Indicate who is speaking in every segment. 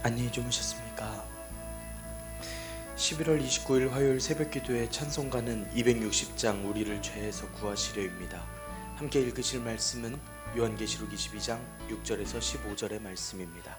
Speaker 1: 안녕히 주무셨습니까? 11월 29일 화요일 새벽기도의 찬송가는 260장 우리를 죄에서 구하시려입니다. 함께 읽으실 말씀은 요한계시록 22장 6절에서 15절의 말씀입니다.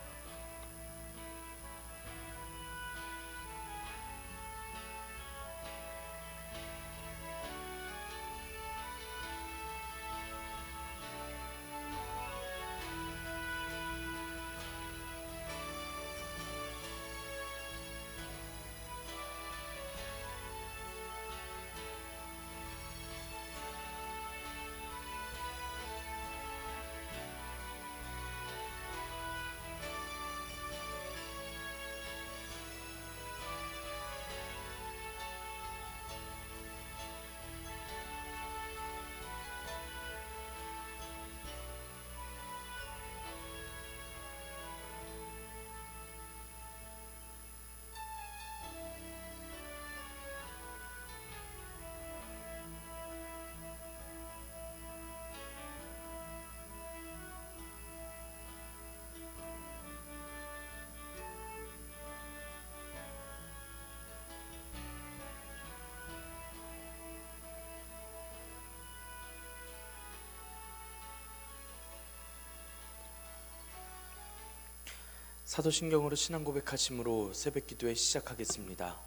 Speaker 1: 사도신경으로 신앙 고백하심으로 새벽기도에 시작하겠습니다.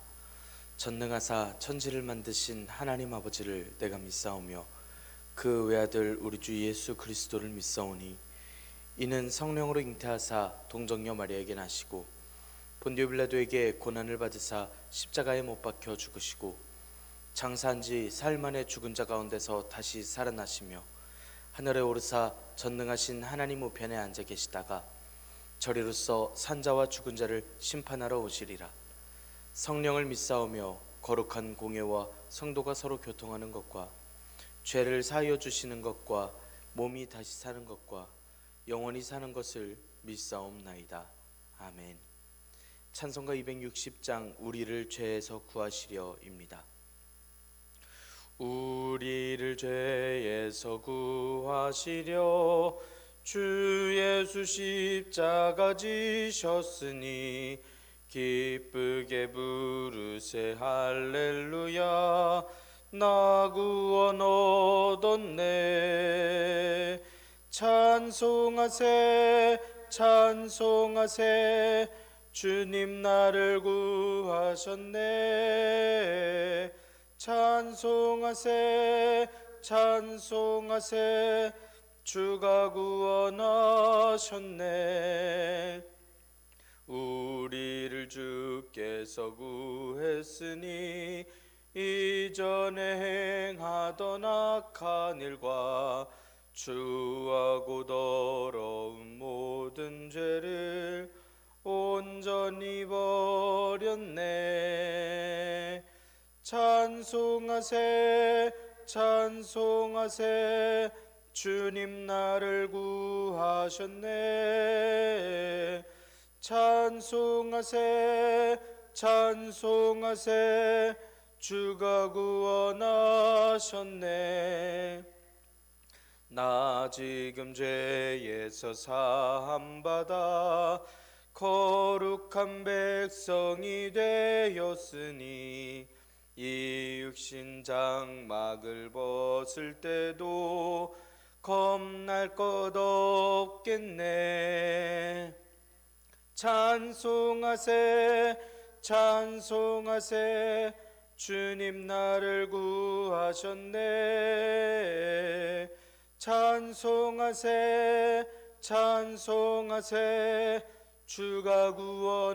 Speaker 1: 전능하사 천지를 만드신 하나님 아버지를 내가 믿사오며 그 외아들 우리 주 예수 그리스도를 믿사오니 이는 성령으로 잉태하사 동정녀 마리아에게 나시고 본디오 빌라도에게 고난을 받으사 십자가에 못 박혀 죽으시고 장사한 지 사흘 만에 죽은 자 가운데서 다시 살아나시며 하늘에 오르사 전능하신 하나님 우편에 앉아 계시다가 저리로서 산자와 죽은 자를 심판하러 오시리라. 성령을 믿사오며 거룩한 공예와 성도가 서로 교통하는 것과 죄를 사하여 주시는 것과 몸이 다시 사는 것과 영원히 사는 것을 믿사옵나이다. 아멘. 찬송가 260장 우리를 죄에서 구하시려입니다. 우리를 죄에서 구하시려 주 예수 십자가 지셨으니 기쁘게 부르세 할렐루야. 나 구원 얻었네. 찬송하세 찬송하세 주님 나를 구하셨네. 찬송하세 찬송하세 주가 구원하셨네. 우리를 주께서 구했으니 이전에 행하던 악한 일과 추하고 더러운 모든 죄를 온전히 버렸네. 찬송하세 찬송하세 주님 나를 구하셨네. 찬송하세 찬송하세 주가 구원하셨네. 나 지금 죄에서 사함받아 거룩한 백성이 되었으니 이 육신 장막을 벗을 때도 겁날 것 없겠네. 찬송하세 찬송하세 주님 나를 구하셨네. 찬송하세 찬송하세 주가 구원하셨네.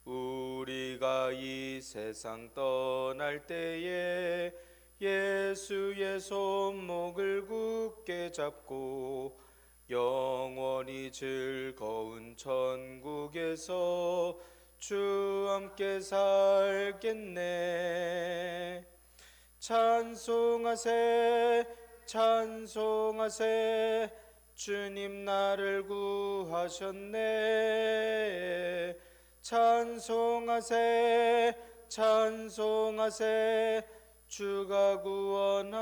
Speaker 1: 우리가 이 세상 떠날 때에 예수의 손목을 굳게 잡고 영원히 즐거운 천국에서 주 함께 살겠네. 찬송하세 찬송하세 주님 나를 구하셨네. 찬송하세 찬송하세 주가 구원하셨네.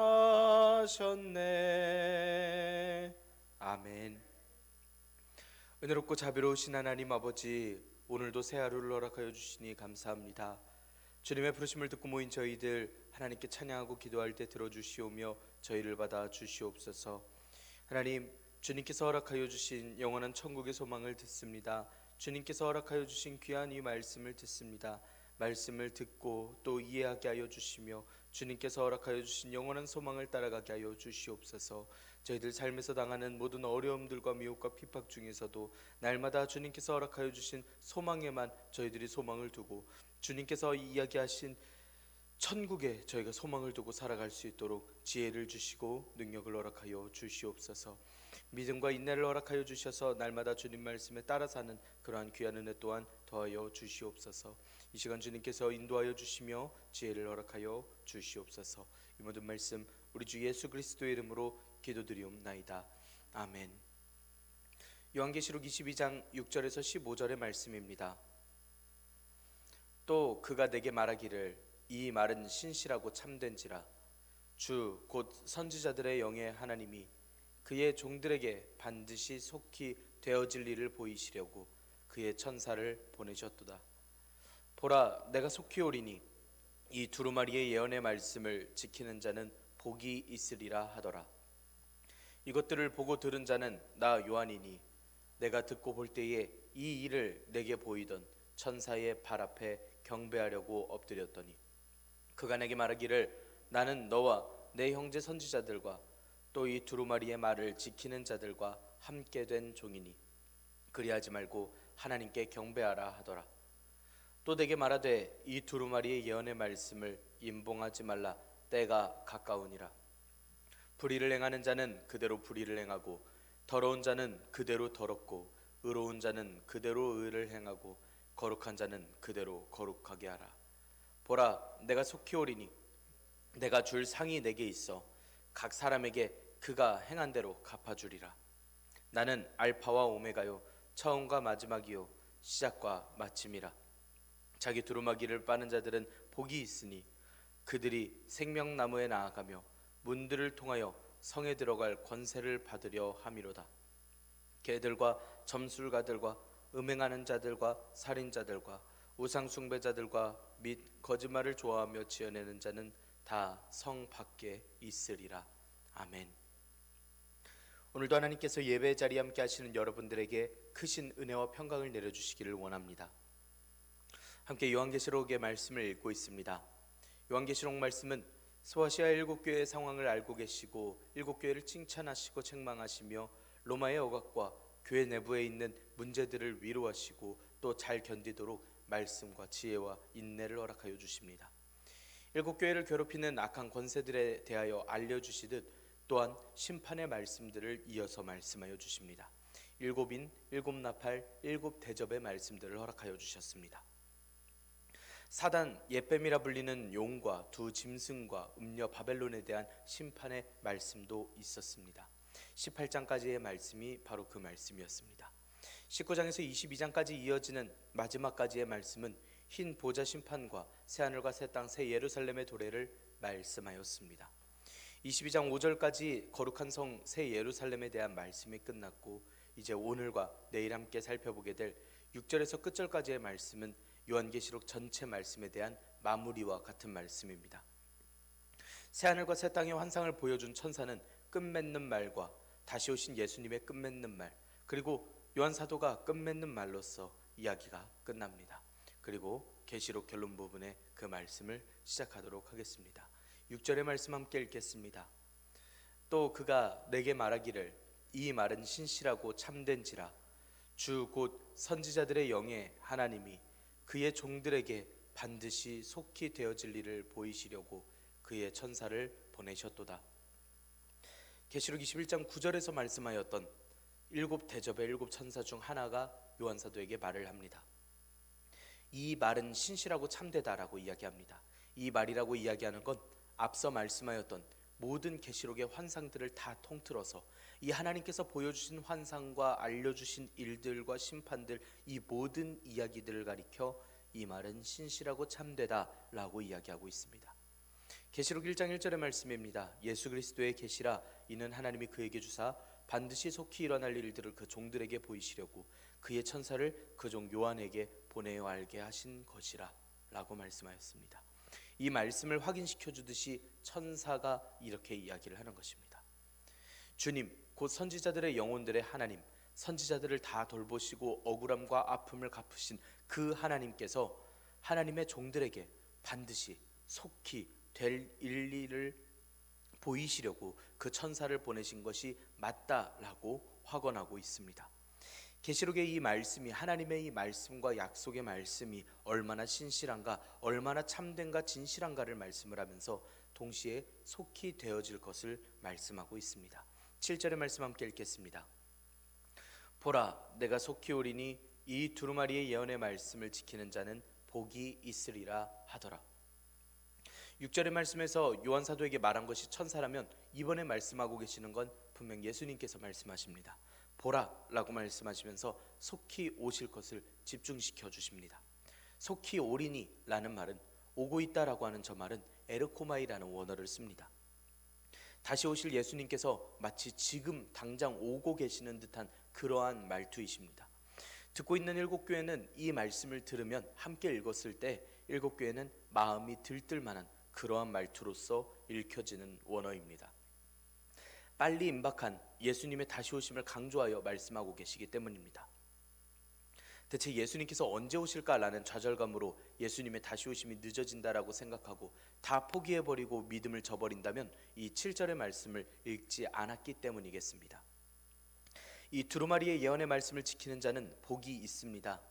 Speaker 1: 아멘. 은혜롭고 자비로우신 하나님 아버지, 오늘도 새 하루를 허락하여 주시니 감사합니다. 주님의 부르심을 듣고 모인 저희들 하나님께 찬양하고 기도할 때 들어주시오며 저희를 받아 주시옵소서. 하나님, 주님께서 허락하여 주신 영원한 천국의 소망을 듣습니다. 주님께서 허락하여 주신 귀한 이 말씀을 듣습니다. 말씀을 듣고 또 이해하게 하여 주시며 주님께서 허락하여 주신 영원한 소망을 따라가게 하여 주시옵소서. 저희들 삶에서 당하는 모든 어려움들과 미혹과 핍박 중에서도 날마다 주님께서 허락하여 주신 소망에만 저희들이 소망을 두고 주님께서 이야기하신 천국에 저희가 소망을 두고 살아갈 수 있도록 지혜를 주시고 능력을 허락하여 주시옵소서. 믿음과 인내를 허락하여 주셔서 날마다 주님 말씀에 따라 사는 그러한 귀한 은혜 또한 더하여 주시옵소서. 이 시간 주님께서 인도하여 주시며 지혜를 허락하여 주시옵소서. 이 모든 말씀 우리 주 예수 그리스도의 이름으로 기도드리옵나이다. 아멘. 요한계시록 22장 6절에서 15절의 말씀입니다. 또 그가 내게 말하기를 이 말은 신실하고 참된지라. 주 곧 선지자들의 영의 하나님이 그의 종들에게 반드시 속히 되어질 일을 보이시려고 그의 천사를 보내셨도다. 보라, 내가 속히 오리니 이 두루마리의 예언의 말씀을 지키는 자는 복이 있으리라 하더라. 이것들을 보고 들은 자는 나 요한이니 내가 듣고 볼 때에 이 일을 내게 보이던 천사의 발 앞에 경배하려고 엎드렸더니 그가 내게 말하기를 나는 너와 내 형제 선지자들과 또 이 두루마리의 말을 지키는 자들과 함께 된 종이니 그리하지 말고 하나님께 경배하라 하더라. 또 내게 말하되 이 두루마리의 예언의 말씀을 임봉하지 말라. 때가 가까우니라. 불의를 행하는 자는 그대로 불의를 행하고 더러운 자는 그대로 더럽고 의로운 자는 그대로 의를 행하고 거룩한 자는 그대로 거룩하게 하라. 보라, 내가 속히 오리니 내가 줄 상이 내게 있어 각 사람에게 그가 행한 대로 갚아주리라. 나는 알파와 오메가요 처음과 마지막이요 시작과 마침이라. 자기 두루마기를 빠는 자들은 복이 있으니 그들이 생명나무에 나아가며 문들을 통하여 성에 들어갈 권세를 받으려 함이로다. 개들과 점술가들과 음행하는 자들과 살인자들과 우상숭배자들과 및 거짓말을 좋아하며 지어내는 자는 다 성 밖에 있으리라. 아멘. 오늘도 하나님께서 예배의 자리에 함께 하시는 여러분들에게 크신 은혜와 평강을 내려주시기를 원합니다. 함께 요한계시록의 말씀을 읽고 있습니다. 요한계시록 말씀은 소아시아 7교회의 상황을 알고 계시고 7교회를 칭찬하시고 책망하시며 로마의 억압과 교회 내부에 있는 문제들을 위로하시고 또 잘 견디도록 말씀과 지혜와 인내를 허락하여 주십니다. 7교회를 괴롭히는 악한 권세들에 대하여 알려주시듯 또한 심판의 말씀들을 이어서 말씀하여 주십니다. 7인, 7나팔, 7대접의 말씀들을 허락하여 주셨습니다. 사단 옛뱀이라 불리는 용과 두 짐승과 음녀 바벨론에 대한 심판의 말씀도 있었습니다. 18장까지의 말씀이 바로 그 말씀이었습니다. 19장에서 22장까지 이어지는 마지막까지의 말씀은 흰 보좌 심판과 새하늘과 새 땅 새 예루살렘의 도래를 말씀하였습니다. 22장 5절까지 거룩한 성 새 예루살렘에 대한 말씀이 끝났고 이제 오늘과 내일 함께 살펴보게 될 6절에서 끝절까지의 말씀은 요한계시록 전체 말씀에 대한 마무리와 같은 말씀입니다. 새하늘과 새 땅의 환상을 보여준 천사는 끝맺는 말과 다시 오신 예수님의 끝맺는 말, 그리고 요한 사도가 끝맺는 말로서 이야기가 끝납니다. 그리고 계시록 결론 부분에 그 말씀을 시작하도록 하겠습니다. 6절의 말씀 함께 읽겠습니다. 또 그가 내게 말하기를 이 말은 신실하고 참된지라. 주 곧 선지자들의 영의 하나님이 그의 종들에게 반드시 속히 되어질 일을 보이시려고 그의 천사를 보내셨도다. 계시록 21장 9절에서 말씀하였던 7대접의 7천사 중 하나가 요한사도에게 말을 합니다. 이 말은 신실하고 참되다라고 이야기합니다. 이 말이라고 이야기하는 건 앞서 말씀하였던 모든 계시록의 환상들을 다 통틀어서 이 하나님께서 보여주신 환상과 알려주신 일들과 심판들, 이 모든 이야기들을 가리켜 이 말은 신실하고 참되다라고 이야기하고 있습니다. 계시록 1장 1절의 말씀입니다. 예수 그리스도의 계시라. 이는 하나님이 그에게 주사 반드시 속히 일어날 일들을 그 종들에게 보이시려고 그의 천사를 그 종 요한에게 보내어 알게 하신 것이라 라고 말씀하였습니다. 이 말씀을 확인시켜 주듯이 천사가 이렇게 이야기를 하는 것입니다. 주님, 곧 선지자들의 영혼들의 하나님, 선지자들을 다 돌보시고 억울함과 아픔을 갚으신 그 하나님께서 하나님의 종들에게 반드시 속히 될 일을 보이시려고 그 천사를 보내신 것이 맞다라고 확언하고 있습니다. 계시록의 이 말씀이, 하나님의 이 말씀과 약속의 말씀이 얼마나 신실한가, 얼마나 참된가 진실한가를 말씀을 하면서 동시에 속히 되어질 것을 말씀하고 있습니다. 7절의 말씀 함께 읽겠습니다. 보라, 내가 속히 오리니 이 두루마리의 예언의 말씀을 지키는 자는 복이 있으리라 하더라. 6절의 말씀에서 요한 사도에게 말한 것이 천사라면 이번에 말씀하고 계시는 건 분명 예수님께서 말씀하십니다. 보라 라고 말씀하시면서 속히 오실 것을 집중시켜 주십니다. 속히 오리니 라는 말은, 오고 있다라고 하는 저 말은 에르코마이라는 원어를 씁니다. 다시 오실 예수님께서 마치 지금 당장 오고 계시는 듯한 그러한 말투이십니다. 듣고 있는 일곱 교회는 이 말씀을 들으면, 함께 읽었을 때 일곱 교회는 마음이 들뜰 만한 그러한 말투로서 읽혀지는 원어입니다. 빨리 임박한 예수님의 다시 오심을 강조하여 말씀하고 계시기 때문입니다. 대체 예수님께서 언제 오실까라는 좌절감으로 예수님의 다시 오심이 늦어진다라고 생각하고 다 포기해버리고 믿음을 저버린다면 이 7절의 말씀을 읽지 않았기 때문이겠습니다. 이 두루마리의 예언의 말씀을 지키는 자는 복이 있습니다.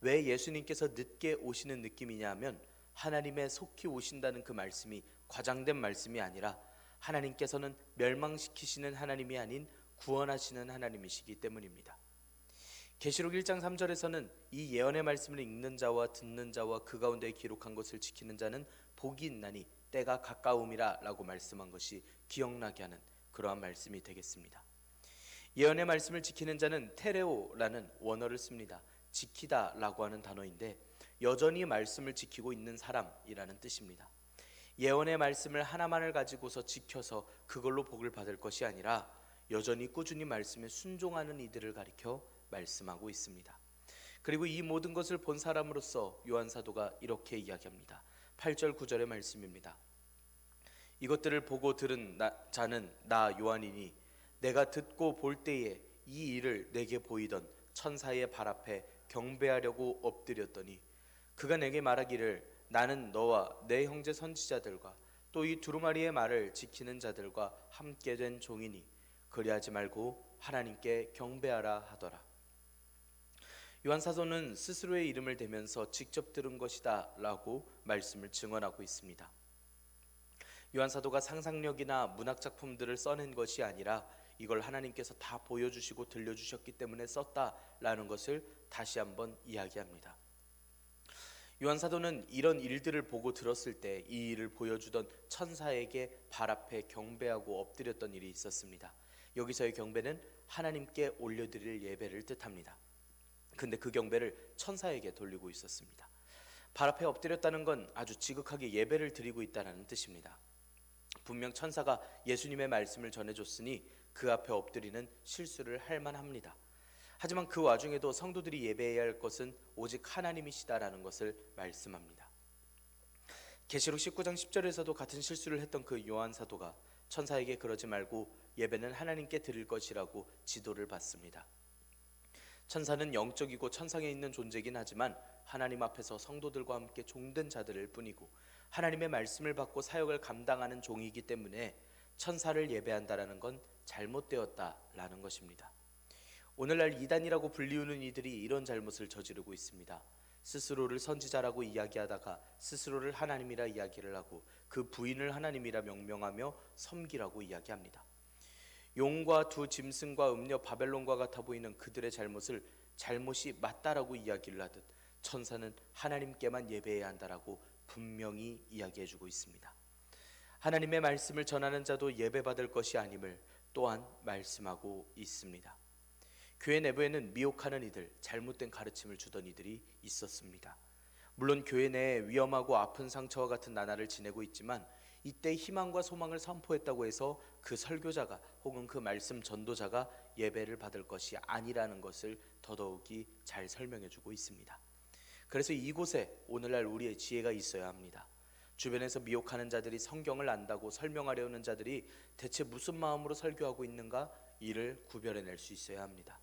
Speaker 1: 왜 예수님께서 늦게 오시는 느낌이냐 하면, 하나님의 속히 오신다는 그 말씀이 과장된 말씀이 아니라 하나님께서는 멸망시키시는 하나님이 아닌 구원하시는 하나님이시기 때문입니다. 계시록 1장 3절에서는 이 예언의 말씀을 읽는 자와 듣는 자와 그 가운데 기록한 것을 지키는 자는 복이 있나니 때가 가까움이라 라고 말씀한 것이 기억나게 하는 그러한 말씀이 되겠습니다. 예언의 말씀을 지키는 자는 테레오라는 원어를 씁니다. 지키다 라고 하는 단어인데 여전히 말씀을 지키고 있는 사람이라는 뜻입니다. 예언의 말씀을 하나만을 가지고서 지켜서 그걸로 복을 받을 것이 아니라 여전히 꾸준히 말씀에 순종하는 이들을 가리켜 말씀하고 있습니다. 그리고 이 모든 것을 본 사람으로서 요한 사도가 이렇게 이야기합니다. 8절 9절의 말씀입니다. 이것들을 보고 들은 자는 나 요한이니 내가 듣고 볼 때에 이 일을 내게 보이던 천사의 발 앞에 경배하려고 엎드렸더니 그가 내게 말하기를 나는 너와 내 형제 선지자들과 또 이 두루마리의 말을 지키는 자들과 함께 된 종이니 그리하지 말고 하나님께 경배하라 하더라. 요한 사도는 스스로의 이름을 대면서 직접 들은 것이다 라고 말씀을 증언하고 있습니다. 요한 사도가 상상력이나 문학 작품들을 써낸 것이 아니라 이걸 하나님께서 다 보여주시고 들려주셨기 때문에 썼다라는 것을 다시 한번 이야기합니다. 요한 사도는 이런 일들을 보고 들었을 때 이 일을 보여주던 천사에게 발 앞에 경배하고 엎드렸던 일이 있었습니다. 여기서의 경배는 하나님께 올려드릴 예배를 뜻합니다. 근데 그 경배를 천사에게 돌리고 있었습니다. 발 앞에 엎드렸다는 건 아주 지극하게 예배를 드리고 있다는 뜻입니다. 분명 천사가 예수님의 말씀을 전해줬으니 그 앞에 엎드리는 실수를 할 만합니다. 하지만 그 와중에도 성도들이 예배해야 할 것은 오직 하나님이시다라는 것을 말씀합니다. 계시록 19장 10절에서도 같은 실수를 했던 그 요한 사도가 천사에게 그러지 말고 예배는 하나님께 드릴 것이라고 지도를 받습니다. 천사는 영적이고 천상에 있는 존재이긴 하지만 하나님 앞에서 성도들과 함께 종된 자들일 뿐이고 하나님의 말씀을 받고 사역을 감당하는 종이기 때문에 천사를 예배한다라는 건 잘못되었다라는 것입니다. 오늘날 이단이라고 불리우는 이들이 이런 잘못을 저지르고 있습니다. 스스로를 선지자라고 이야기하다가 스스로를 하나님이라 이야기를 하고 그 부인을 하나님이라 명명하며 섬기라고 이야기합니다. 용과 두 짐승과 음녀 바벨론과 같아 보이는 그들의 잘못을 잘못이 맞다라고 이야기를 하듯 천사는 하나님께만 예배해야 한다라고 분명히 이야기해주고 있습니다. 하나님의 말씀을 전하는 자도 예배받을 것이 아님을 또한 말씀하고 있습니다. 교회 내부에는 미혹하는 이들, 잘못된 가르침을 주던 이들이 있었습니다. 물론 교회 내에 위험하고 아픈 상처와 같은 나날을 지내고 있지만 이 이때 희망과 소망을 선포했다고 해서 그 설교자가 혹은 그 말씀 전도자가 예배를 받을 것이 아니라는 것을 더더욱이 잘 설명해주고 있습니다. 그래서 이곳에 오늘날 우리의 지혜가 있어야 합니다. 주변에서 미혹하는 자들이 성경을 안다고 설명하려는 자들이 대체 무슨 마음으로 설교하고 있는가, 이를 구별해낼 수 있어야 합니다.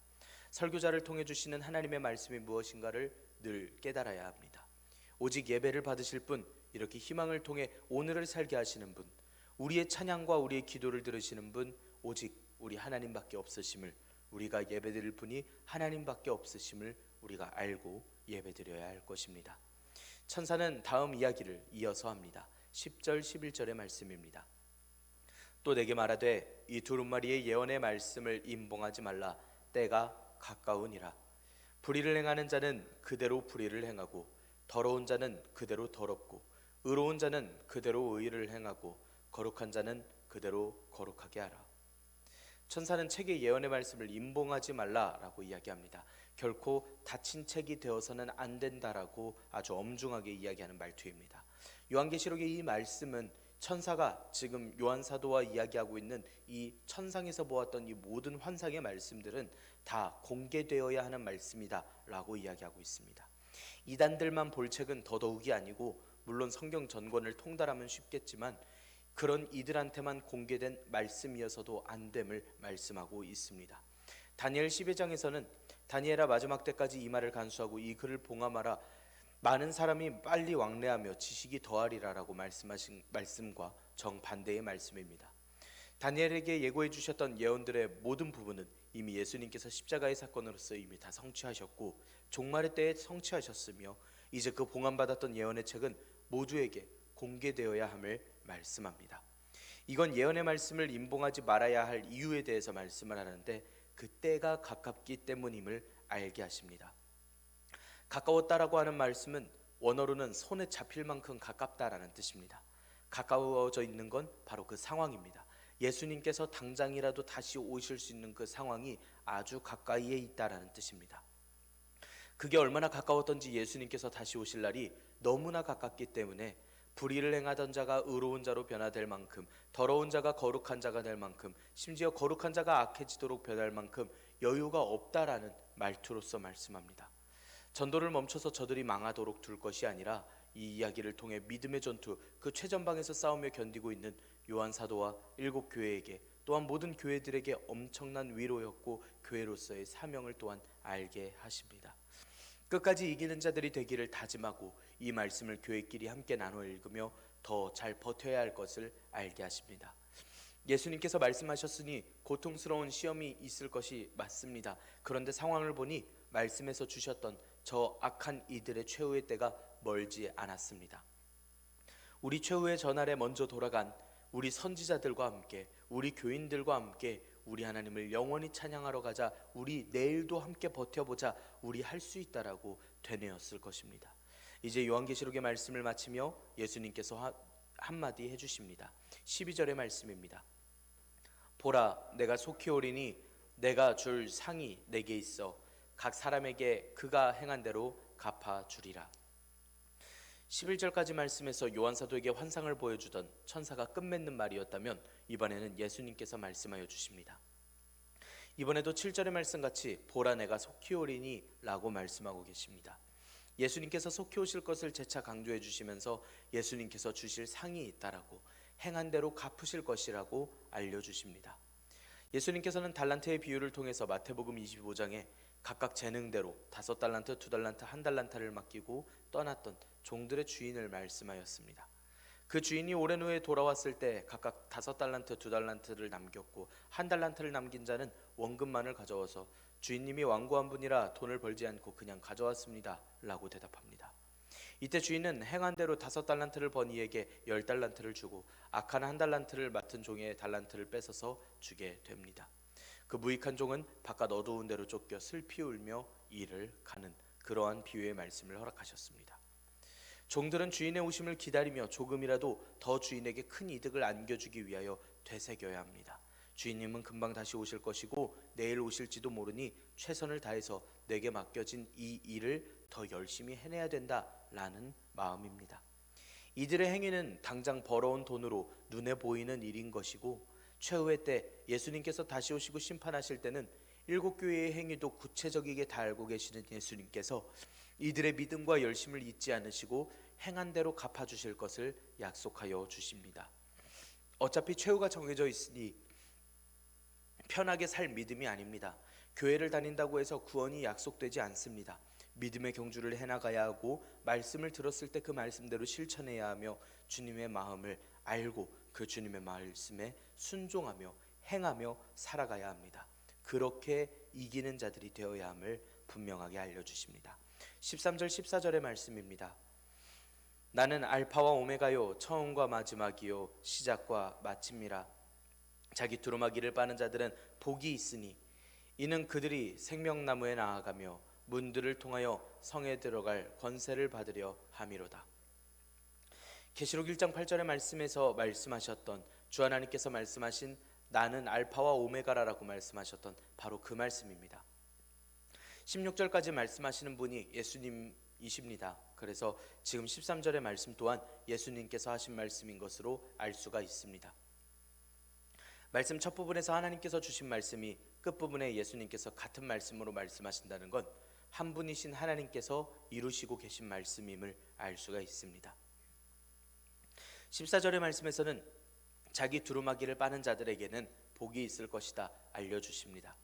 Speaker 1: 설교자를 통해 주시는 하나님의 말씀이 무엇인가를 늘 깨달아야 합니다. 오직 예배를 받으실 분, 이렇게 희망을 통해 오늘을 살게 하시는 분, 우리의 찬양과 우리의 기도를 들으시는 분, 오직 우리 하나님밖에 없으심을, 우리가 예배드릴 분이 하나님밖에 없으심을 우리가 알고 예배드려야 할 것입니다. 천사는 다음 이야기를 이어서 합니다. 10절 11절의 말씀입니다. 또 내게 말하되 이 두루마리의 예언의 말씀을 임봉하지 말라. 때가 가까우니라. 불의를 행하는 자는 그대로 불의를 행하고, 더러운 자는 그대로 더럽고, 의로운 자는 그대로 의를 행하고, 거룩한 자는 그대로 거룩하게 하라. 천사는 책의 예언의 말씀을 임봉하지 말라라고 이야기합니다. 결코 닫힌 책이 되어서는 안 된다라고 아주 엄중하게 이야기하는 말투입니다. 요한계시록의 이 말씀은 천사가 지금 요한 사도와 이야기하고 있는 이 천상에서 보았던 이 모든 환상의 말씀들은 다 공개되어야 하는 말씀이다 라고 이야기하고 있습니다. 이단들만 볼 책은 더더욱이 아니고, 물론 성경 전권을 통달하면 쉽겠지만 그런 이들한테만 공개된 말씀이어서도 안 됨을 말씀하고 있습니다. 다니엘 12장에서는 다니엘아 마지막 때까지 이 말을 간수하고 이 글을 봉함하라. 많은 사람이 빨리 왕래하며 지식이 더하리라 라고 말씀하신 말씀과 정반대의 말씀입니다. 다니엘에게 예고해 주셨던 예언들의 모든 부분은 이미 예수님께서 십자가의 사건으로서 이미 다 성취하셨고, 종말의 때에 성취하셨으며, 이제 그 봉함받았던 예언의 책은 모두에게 공개되어야 함을 말씀합니다. 이건 예언의 말씀을 임봉하지 말아야 할 이유에 대해서 말씀을 하는데, 그 때가 가깝기 때문임을 알게 하십니다. 가까웠다라고 하는 말씀은 원어로는 손에 잡힐 만큼 가깝다라는 뜻입니다. 가까워져 있는 건 바로 그 상황입니다. 예수님께서 당장이라도 다시 오실 수 있는 그 상황이 아주 가까이에 있다라는 뜻입니다. 그게 얼마나 가까웠던지 예수님께서 다시 오실 날이 너무나 가깝기 때문에 불의를 행하던 자가 의로운 자로 변화될 만큼, 더러운 자가 거룩한 자가 될 만큼, 심지어 거룩한 자가 악해지도록 변할 만큼 여유가 없다라는 말투로서 말씀합니다. 전도를 멈춰서 저들이 망하도록 둘 것이 아니라 이 이야기를 통해 믿음의 전투, 그 최전방에서 싸우며 견디고 있는 요한 사도와 7 교회에게, 또한 모든 교회들에게 엄청난 위로였고 교회로서의 사명을 또한 알게 하십니다. 끝까지 이기는 자들이 되기를 다짐하고 이 말씀을 교회끼리 함께 나눠 읽으며 더 잘 버텨야 할 것을 알게 하십니다. 예수님께서 말씀하셨으니 고통스러운 시험이 있을 것이 맞습니다. 그런데 상황을 보니 말씀에서 주셨던 저 악한 이들의 최후의 때가 멀지 않았습니다. 우리 최후의 전날에 먼저 돌아간 우리 선지자들과 함께, 우리 교인들과 함께 우리 하나님을 영원히 찬양하러 가자, 우리 내일도 함께 버텨보자, 우리 할 수 있다라고 되뇌었을 것입니다. 이제 요한계시록의 말씀을 마치며 예수님께서 한마디 해주십니다. 12절의 말씀입니다. 보라, 내가 속히 오리니 내가 줄 상이 내게 있어 각 사람에게 그가 행한 대로 갚아주리라. 11절까지 말씀에서 요한사도에게 환상을 보여주던 천사가 끝맺는 말이었다면, 이번에는 예수님께서 말씀하여 주십니다. 이번에도 7절의 말씀같이 보라 내가 속히 오리니 라고 말씀하고 계십니다. 예수님께서 속히 오실 것을 재차 강조해 주시면서 예수님께서 주실 상이 있다라고, 행한 대로 갚으실 것이라고 알려주십니다. 예수님께서는 달란트의 비유를 통해서 마태복음 25장에 각각 재능대로 5달란트, 2달란트, 1달란트를 맡기고 떠났던 종들의 주인을 말씀하였습니다. 그 주인이 오랜 후에 돌아왔을 때 각각 5달란트, 2달란트를 남겼고 1달란트를 남긴 자는 원금만을 가져와서 주인님이 완고한 분이라 돈을 벌지 않고 그냥 가져왔습니다 라고 대답합니다. 이때 주인은 행한 대로 5달란트를 번 이에게 10달란트를 주고 악한 1달란트를 맡은 종의 달란트를 뺏어서 주게 됩니다. 그 무익한 종은 바깥 어두운 데로 쫓겨 슬피 울며 일을 가는 그러한 비유의 말씀을 허락하셨습니다. 종들은 주인의 오심을 기다리며 조금이라도 더 주인에게 큰 이득을 안겨주기 위하여 되새겨야 합니다. 주인님은 금방 다시 오실 것이고 내일 오실지도 모르니 최선을 다해서 내게 맡겨진 이 일을 더 열심히 해내야 된다라는 마음입니다. 이들의 행위는 당장 벌어온 돈으로 눈에 보이는 일인 것이고, 최후의 때 예수님께서 다시 오시고 심판하실 때는 일곱 교회의 행위도 구체적이게 다 알고 계시는 예수님께서 이들의 믿음과 열심을 잊지 않으시고 행한 대로 갚아주실 것을 약속하여 주십니다. 어차피 최후가 정해져 있으니 편하게 살 믿음이 아닙니다. 교회를 다닌다고 해서 구원이 약속되지 않습니다. 믿음의 경주를 해나가야 하고, 말씀을 들었을 때 그 말씀대로 실천해야 하며, 주님의 마음을 알고 그 주님의 말씀에 순종하며 행하며 살아가야 합니다. 그렇게 이기는 자들이 되어야 함을 분명하게 알려주십니다. 13절 14절의 말씀입니다. 나는 알파와 오메가요, 처음과 마지막이요, 시작과 마침이라. 자기 두루마기를 빠는 자들은 복이 있으니 이는 그들이 생명나무에 나아가며 문들을 통하여 성에 들어갈 권세를 받으려 함이로다. 계시록 1장 8절의 말씀에서 말씀하셨던, 주 하나님께서 말씀하신 나는 알파와 오메가라라고 말씀하셨던 바로 그 말씀입니다. 16절까지 말씀하시는 분이 예수님이십니다. 그래서 지금 13절의 말씀 또한 예수님께서 하신 말씀인 것으로 알 수가 있습니다. 말씀 첫 부분에서 하나님께서 주신 말씀이 끝부분에 예수님께서 같은 말씀으로 말씀하신다는 건 한 분이신 하나님께서 이루시고 계신 말씀임을 알 수가 있습니다. 14절의 말씀에서는 자기 두루마기를 빠는 자들에게는 복이 있을 것이다 알려주십니다.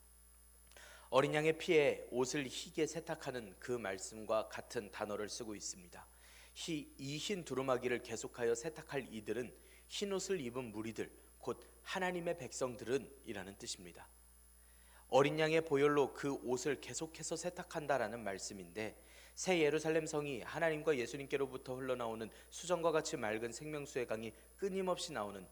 Speaker 1: 어린 양의 피에 옷을 희게 세탁하는 그 말씀과 같은 단어를 쓰고 있습니다. 이 흰 두루마기를 계속하여 세탁할 이들은 흰 옷을 입은 무리들, 곧 하나님의 백성들은 이라는 뜻입니다. 어린 양의 보혈로 그 옷을 계속해서 세탁한다라는 말씀인데, 새 예루살렘 성이 하나님과 예수님께로부터 흘러나오는 수정과 같이 맑은 생명수의 강이 끊임없이 나오는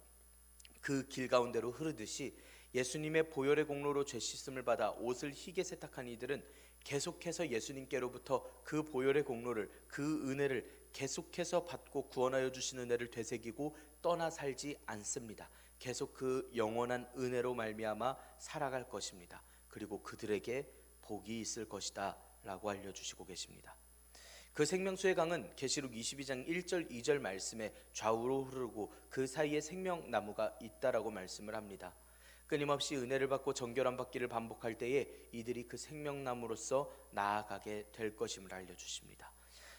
Speaker 1: 그 길 가운데로 흐르듯이 예수님의 보혈의 공로로 죄 씻음을 받아 옷을 희게 세탁한 이들은 계속해서 예수님께로부터 그 보혈의 공로를, 그 은혜를 계속해서 받고 구원하여 주신 은혜를 되새기고 떠나 살지 않습니다. 계속 그 영원한 은혜로 말미암아 살아갈 것입니다. 그리고 그들에게 복이 있을 것이다 라고 알려주시고 계십니다. 그 생명수의 강은 계시록 22장 1절 2절 말씀에 좌우로 흐르고 그 사이에 생명나무가 있다라고 말씀을 합니다. 끊임없이 은혜를 받고 정결함 받기를 반복할 때에 이들이 그 생명나무로서 나아가게 될 것임을 알려주십니다.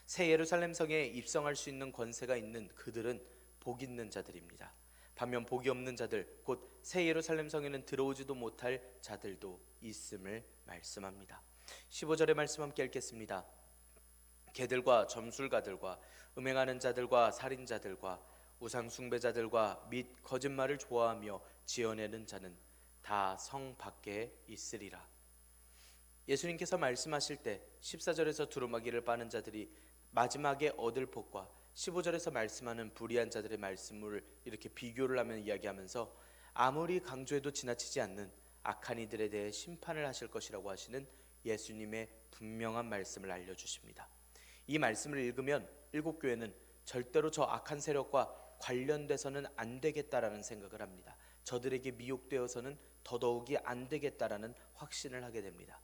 Speaker 1: 새 예루살렘 성에 입성할 수 있는 권세가 있는 그들은 복 있는 자들입니다. 반면 복이 없는 자들, 곧 새 예루살렘 성에는 들어오지도 못할 자들도 있음을 말씀합니다. 15절의 말씀 함께 읽겠습니다. 개들과 점술가들과 음행하는 자들과 살인자들과 우상 숭배자들과 및 거짓말을 좋아하며 지어내는 자는 다 성 밖에 있으리라. 예수님께서 말씀하실 때 14절에서 두루마기를 빠는 자들이 마지막에 얻을 복과 15절에서 말씀하는 불의한 자들의 말씀을 이렇게 비교를 하면 이야기하면서 아무리 강조해도 지나치지 않는 악한 이들에 대해 심판을 하실 것이라고 하시는 예수님의 분명한 말씀을 알려주십니다. 이 말씀을 읽으면 일곱 교회는 절대로 저 악한 세력과 관련돼서는 안 되겠다라는 생각을 합니다. 저들에게 미혹되어서는 더더욱이 안 되겠다라는 확신을 하게 됩니다.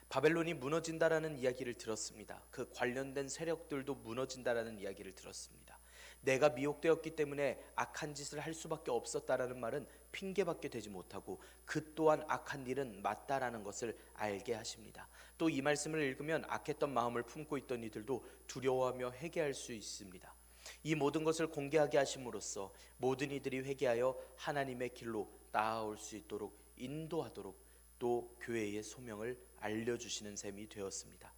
Speaker 1: 바벨론이 무너진다라는 이야기를 들었습니다. 그 관련된 세력들도 무너진다라는 이야기를 들었습니다. 내가 미혹되었기 때문에 악한 짓을 할 수밖에 없었다라는 말은 핑계밖에 되지 못하고 그 또한 악한 일은 맞다라는 것을 알게 하십니다. 또 이 말씀을 읽으면 악했던 마음을 품고 있던 이들도 두려워하며 회개할 수 있습니다. 이 모든 것을 공개하게 하심으로써 모든 이들이 회개하여 하나님의 길로 나아올 수 있도록 인도하도록 또 교회의 소명을 알려주시는 셈이 되었습니다.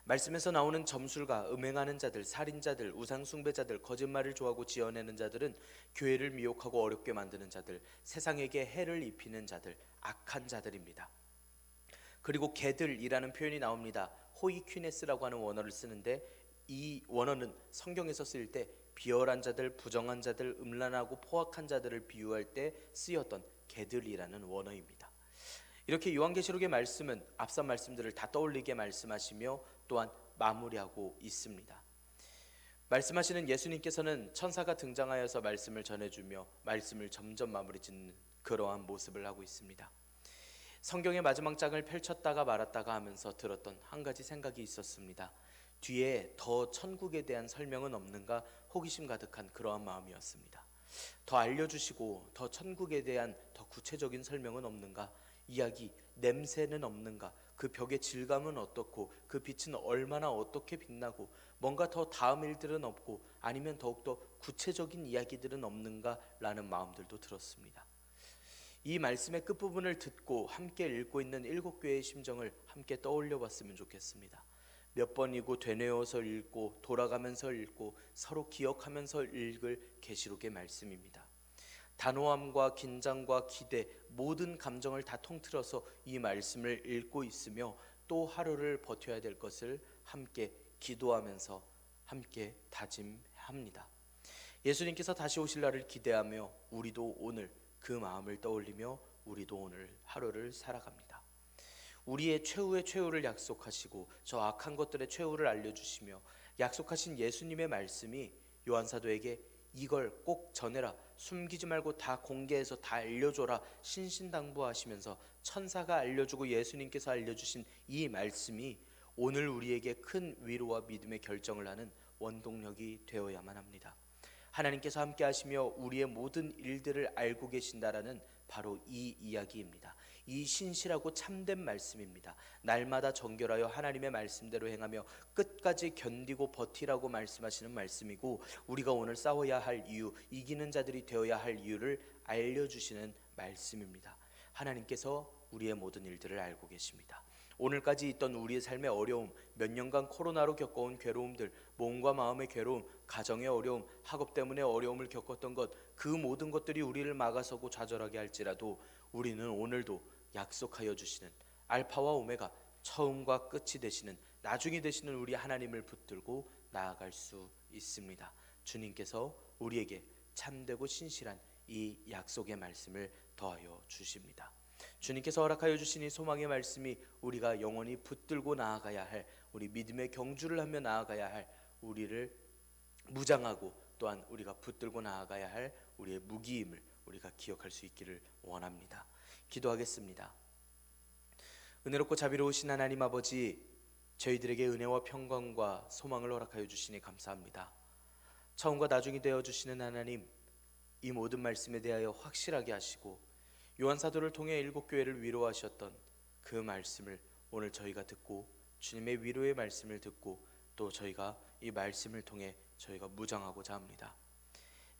Speaker 1: 말씀에서 나오는 점술가, 음행하는 자들, 살인자들, 우상숭배자들, 거짓말을 좋아하고 지어내는 자들은 교회를 미혹하고 어렵게 만드는 자들, 세상에게 해를 입히는 자들, 악한 자들입니다. 그리고 개들이라는 표현이 나옵니다. 호이퀴네스라고 하는 원어를 쓰는데 이 원어는 성경에서 쓰일 때 비열한 자들, 부정한 자들, 음란하고 포악한 자들을 비유할 때 쓰였던 개들이라는 원어입니다. 이렇게 요한계시록의 말씀은 앞선 말씀들을 다 떠올리게 말씀하시며 또한 마무리하고 있습니다. 말씀하시는 예수님께서는 천사가 등장하여서 말씀을 전해주며 말씀을 점점 마무리 짓는 그러한 모습을 하고 있습니다. 성경의 마지막 장을 펼쳤다가 말았다가 하면서 들었던 한 가지 생각이 있었습니다. 뒤에 더 천국에 대한 설명은 없는가 호기심 가득한 그러한 마음이었습니다. 더 알려주시고 더 천국에 대한 더 구체적인 설명은 없는가, 이야기, 냄새는 없는가, 그 벽의 질감은 어떻고 그 빛은 얼마나 어떻게 빛나고 뭔가 더 다음 일들은 없고 아니면 더욱더 구체적인 이야기들은 없는가 라는 마음들도 들었습니다. 이 말씀의 끝부분을 듣고 함께 읽고 있는 7교회의 심정을 함께 떠올려 봤으면 좋겠습니다. 몇 번이고 되뇌어서 읽고 돌아가면서 읽고 서로 기억하면서 읽을 계시록의 말씀입니다. 단호함과 긴장과 기대, 모든 감정을 다 통틀어서 이 말씀을 읽고 있으며 또 하루를 버텨야 될 것을 함께 기도하면서 함께 다짐합니다. 예수님께서 다시 오실 날을 기대하며 우리도 오늘 그 마음을 떠올리며 우리도 오늘 하루를 살아갑니다. 우리의 최후의 최후를 약속하시고 저 악한 것들의 최후를 알려주시며 약속하신 예수님의 말씀이 요한사도에게 이걸 꼭 전해라, 숨기지 말고 다 공개해서 다 알려줘라 신신당부하시면서 천사가 알려주고 예수님께서 알려주신 이 말씀이 오늘 우리에게 큰 위로와 믿음의 결정을 하는 원동력이 되어야만 합니다. 하나님께서 함께 하시며 우리의 모든 일들을 알고 계신다라는 바로 이 이야기입니다. 이 신실하고 참된 말씀입니다. 날마다 정결하여 하나님의 말씀대로 행하며 끝까지 견디고 버티라고 말씀하시는 말씀이고, 우리가 오늘 싸워야 할 이유, 이기는 자들이 되어야 할 이유를 알려주시는 말씀입니다. 하나님께서 우리의 모든 일들을 알고 계십니다. 오늘까지 있던 우리의 삶의 어려움, 몇 년간 코로나로 겪어온 괴로움들, 몸과 마음의 괴로움, 가정의 어려움, 학업 때문에 어려움을 겪었던 것, 그 모든 것들이 우리를 막아서고 좌절하게 할지라도 우리는 오늘도 약속하여 주시는 알파와 오메가, 처음과 끝이 되시는, 나중이 되시는 우리 하나님을 붙들고 나아갈 수 있습니다. 주님께서 우리에게 참되고 신실한 이 약속의 말씀을 더하여 주십니다. 주님께서 허락하여 주신 이 소망의 말씀이 우리가 영원히 붙들고 나아가야 할, 우리 믿음의 경주를 하며 나아가야 할, 우리를 무장하고 또한 우리가 붙들고 나아가야 할 우리의 무기임을 우리가 기억할 수 있기를 원합니다. 기도하겠습니다. 은혜롭고 자비로우신 하나님 아버지, 저희들에게 은혜와 평강과 소망을 허락하여 주시니 감사합니다. 처음과 나중이 되어 주시는 하나님, 이 모든 말씀에 대하여 확실하게 하시고 요한사도를 통해 7교회를 위로하셨던 그 말씀을 오늘 저희가 듣고 주님의 위로의 말씀을 듣고 또 저희가 이 말씀을 통해 저희가 무장하고자 합니다.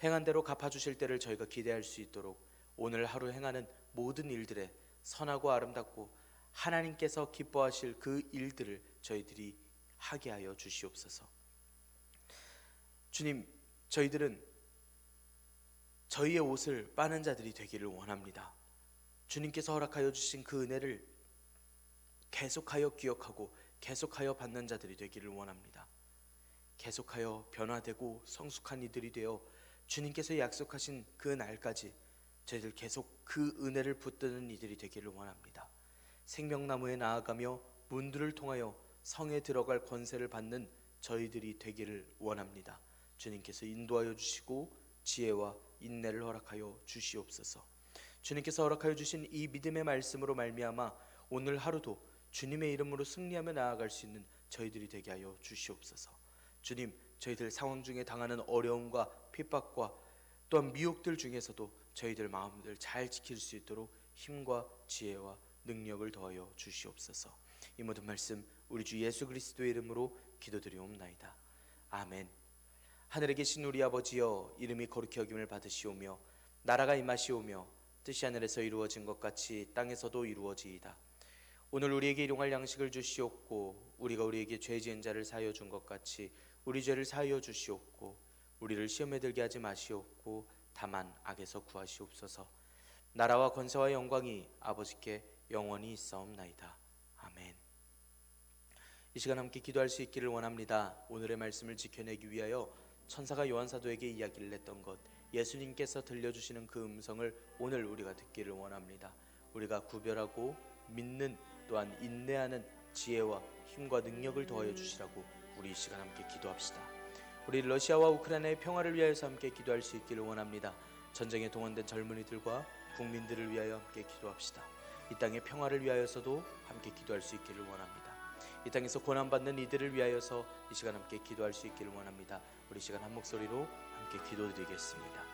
Speaker 1: 행한 대로 갚아주실 때를 저희가 기대할 수 있도록 오늘 하루 행하는 모든 일들에 선하고 아름답고 하나님께서 기뻐하실 그 일들을 저희들이 하게 하여 주시옵소서. 주님, 저희들은 저희의 옷을 빠는 자들이 되기를 원합니다. 주님께서 허락하여 주신 그 은혜를 계속하여 기억하고 계속하여 받는 자들이 되기를 원합니다. 계속하여 변화되고 성숙한 이들이 되어 주님께서 약속하신 그 날까지 저희들 계속 그 은혜를 붙드는 이들이 되기를 원합니다. 생명나무에 나아가며 문들을 통하여 성에 들어갈 권세를 받는 저희들이 되기를 원합니다. 주님께서 인도하여 주시고 지혜와 인내를 허락하여 주시옵소서. 주님께서 허락하여 주신 이 믿음의 말씀으로 말미암아 오늘 하루도 주님의 이름으로 승리하며 나아갈 수 있는 저희들이 되게 하여 주시옵소서. 주님, 저희들 상황 중에 당하는 어려움과 핍박과 또한 미혹들 중에서도 저희들 마음들 잘 지킬 수 있도록 힘과 지혜와 능력을 더하여 주시옵소서. 이 모든 말씀 우리 주 예수 그리스도의 이름으로 기도드리옵나이다. 아멘. 하늘에 계신 우리 아버지여, 이름이 거룩히 여김을 받으시오며 나라가 임하시오며 뜻이 하늘에서 이루어진 것 같이 땅에서도 이루어지이다. 오늘 우리에게 일용할 양식을 주시옵고 우리가 우리에게 죄 지은 자를 사하여 준 것 같이 우리 죄를 사하여 주시옵고 우리를 시험에 들게 하지 마시옵고 다만 악에서 구하시옵소서. 나라와 권세와 영광이 아버지께 영원히 있사옵나이다. 아멘. 이 시간 함께 기도할 수 있기를 원합니다. 오늘의 말씀을 지켜내기 위하여 천사가 요한사도에게 이야기를 했던 것, 예수님께서 들려주시는 그 음성을 오늘 우리가 듣기를 원합니다. 우리가 구별하고 믿는 또한 인내하는 지혜와 힘과 능력을 더하여 주시라고 우리 이 시간 함께 기도합시다. 우리 러시아와 우크라이나의 평화를 위하여서 함께 기도할 수 있기를 원합니다. 전쟁에 동원된 젊은이들과 국민들을 위하여 함께 기도합시다. 이 땅의 평화를 위하여서도 함께 기도할 수 있기를 원합니다. 이 땅에서 고난받는 이들을 위하여서 이 시간 함께 기도할 수 있기를 원합니다. 우리 시간 한 목소리로 함께 기도드리겠습니다.